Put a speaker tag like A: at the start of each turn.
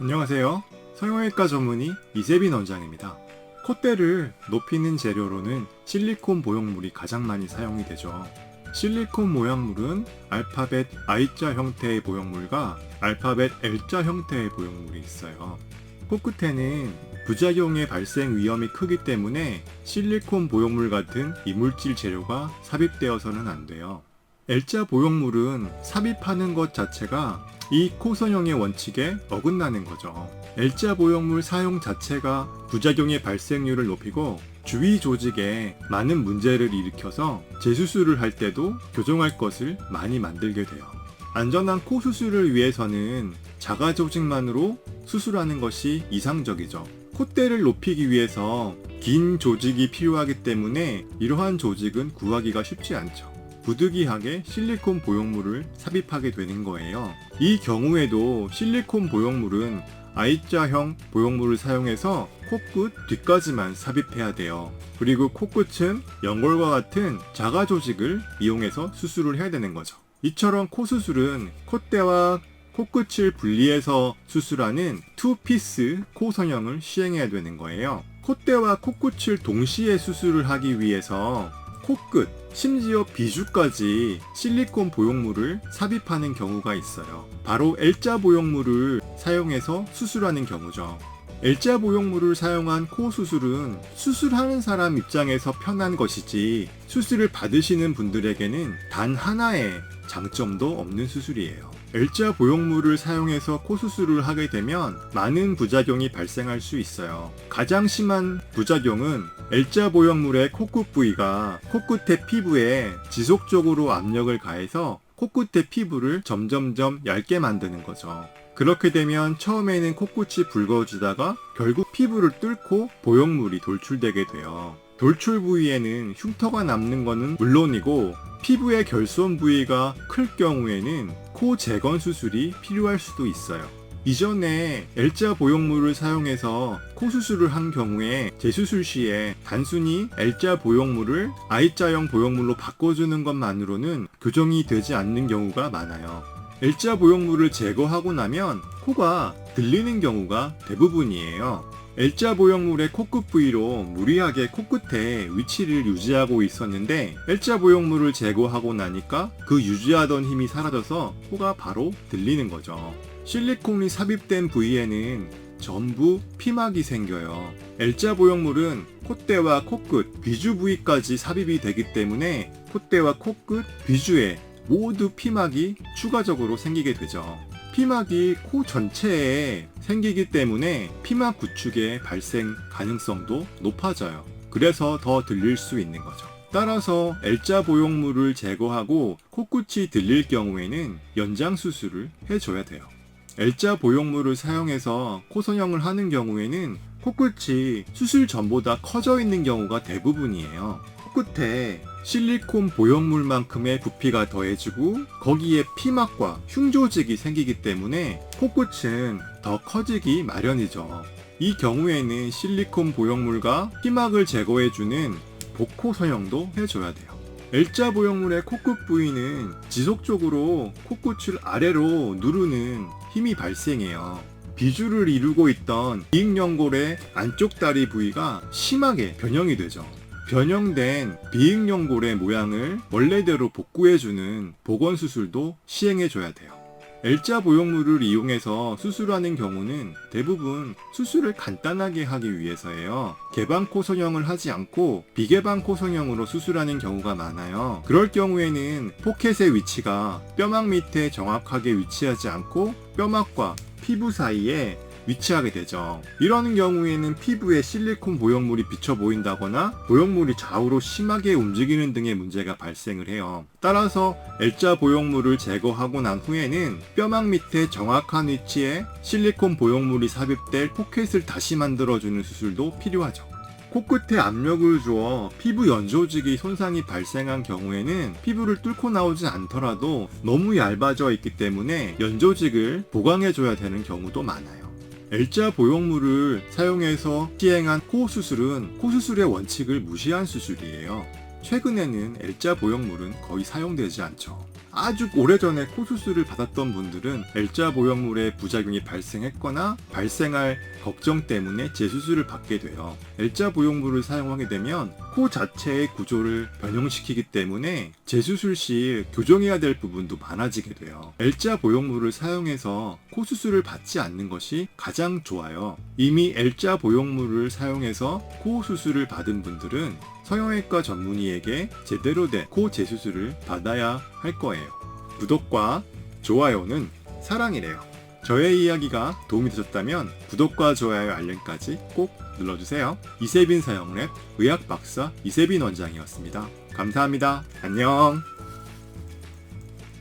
A: 안녕하세요. 성형외과 전문의 이세빈 원장입니다. 콧대를 높이는 재료로는 실리콘 보형물이 가장 많이 사용이 되죠. 실리콘 모양물은 알파벳 I자 형태의 보형물과 알파벳 L자 형태의 보형물이 있어요. 코끝에는 부작용의 발생 위험이 크기 때문에 실리콘 보형물 같은 이물질 재료가 삽입되어서는 안 돼요. L자 보형물은 삽입하는 것 자체가 이 코선형의 원칙에 어긋나는 거죠. L자 보형물 사용 자체가 부작용의 발생률을 높이고 주위 조직에 많은 문제를 일으켜서 재수술을 할 때도 교정할 것을 많이 만들게 돼요. 안전한 코 수술을 위해서는 자가 조직만으로 수술하는 것이 이상적이죠. 콧대를 높이기 위해서 긴 조직이 필요하기 때문에 이러한 조직은 구하기가 쉽지 않죠. 부득이하게 실리콘 보형물을 삽입하게 되는 거예요. 이 경우에도 실리콘 보형물은 I자형 보형물을 사용해서 코끝 뒤까지만 삽입해야 돼요. 그리고 코끝은 연골과 같은 자가 조직을 이용해서 수술을 해야 되는 거죠. 이처럼 코 수술은 콧대와 코끝을 분리해서 수술하는 투피스 코 성형을 시행해야 되는 거예요. 콧대와 코끝을 동시에 수술을 하기 위해서 코끝, 심지어 비주까지 실리콘 보형물을 삽입하는 경우가 있어요. 바로 L자 보형물을 사용해서 수술하는 경우죠. L자 보형물을 사용한 코 수술은 수술하는 사람 입장에서 편한 것이지 수술을 받으시는 분들에게는 단 하나의 장점도 없는 수술이에요. L자 보형물을 사용해서 코 수술을 하게 되면 많은 부작용이 발생할 수 있어요. 가장 심한 부작용은 L자 보형물의 코끝 부위가 코끝의 피부에 지속적으로 압력을 가해서 코끝의 피부를 점점점 얇게 만드는 거죠. 그렇게 되면 처음에는 코끝이 붉어지다가 결국 피부를 뚫고 보형물이 돌출되게 돼요. 돌출 부위에는 흉터가 남는 것은 물론이고 피부의 결손 부위가 클 경우에는 코 재건 수술이 필요할 수도 있어요. 이전에 L자 보형물을 사용해서 코 수술을 한 경우에 재수술 시에 단순히 L자 보형물을 I자형 보형물로 바꿔주는 것만으로는 교정이 되지 않는 경우가 많아요. L자 보형물을 제거하고 나면 코가 들리는 경우가 대부분이에요. L자 보형물의 코끝 부위로 무리하게 코끝에 위치를 유지하고 있었는데 L자 보형물을 제거하고 나니까 그 유지하던 힘이 사라져서 코가 바로 들리는 거죠. 실리콘이 삽입된 부위에는 전부 피막이 생겨요. L자 보형물은 콧대와 코끝, 비주 부위까지 삽입이 되기 때문에 콧대와 코끝, 비주에 모두 피막이 추가적으로 생기게 되죠. 피막이 코 전체에 생기기 때문에 피막 구축의 발생 가능성도 높아져요. 그래서 더 들릴 수 있는 거죠. 따라서 L자 보형물을 제거하고 코끝이 들릴 경우에는 연장 수술을 해줘야 돼요. L자 보형물을 사용해서 코 성형을 하는 경우에는 코끝이 수술 전보다 커져 있는 경우가 대부분이에요. 코끝에 실리콘 보형물만큼의 부피가 더해지고 거기에 피막과 흉조직이 생기기 때문에 코끝은 더 커지기 마련이죠. 이 경우에는 실리콘 보형물과 피막을 제거해주는 복코 성형도 해줘야 돼요. L자 보형물의 코끝 부위는 지속적으로 코끝을 아래로 누르는 힘이 발생해요. 비주를 이루고 있던 비익연골의 안쪽 다리 부위가 심하게 변형이 되죠. 변형된 비익연골의 모양을 원래대로 복구해주는 복원수술도 시행해줘야 돼요. L자 보형물을 이용해서 수술하는 경우는 대부분 수술을 간단하게 하기 위해서예요. 개방코 성형을 하지 않고 비개방코 성형으로 수술하는 경우가 많아요. 그럴 경우에는 포켓의 위치가 뼈막 밑에 정확하게 위치하지 않고 뼈막과 피부 사이에 위치하게 되죠. 이러는 경우에는 피부에 실리콘 보형물이 비쳐 보인다거나 보형물이 좌우로 심하게 움직이는 등의 문제가 발생을 해요. 따라서 L자 보형물을 제거하고 난 후에는 뼈막 밑에 정확한 위치에 실리콘 보형물이 삽입될 포켓을 다시 만들어주는 수술도 필요하죠. 코끝에 압력을 주어 피부 연조직이 손상이 발생한 경우에는 피부를 뚫고 나오지 않더라도 너무 얇아져 있기 때문에 연조직을 보강해줘야 되는 경우도 많아요. L자 보형물을 사용해서 시행한 코 수술은 코 수술의 원칙을 무시한 수술이에요. 최근에는 L자 보형물은 거의 사용되지 않죠. 아주 오래전에 코 수술을 받았던 분들은 L자 보형물의 부작용이 발생했거나 발생할 걱정 때문에 재수술을 받게 돼요. L자 보형물을 사용하게 되면 코 자체의 구조를 변형시키기 때문에 재수술 시 교정해야 될 부분도 많아지게 돼요. L자 보형물을 사용해서 코 수술을 받지 않는 것이 가장 좋아요. 이미 L자 보형물을 사용해서 코 수술을 받은 분들은 성형외과 전문의에게 제대로 된 코 재수술을 받아야 할 거예요. 구독과 좋아요는 사랑이래요. 저의 이야기가 도움이 되셨다면 구독과 좋아요 알림까지 꼭 눌러주세요. 이세빈 사형랩 의학박사 이세빈 원장이었습니다. 감사합니다. 안녕.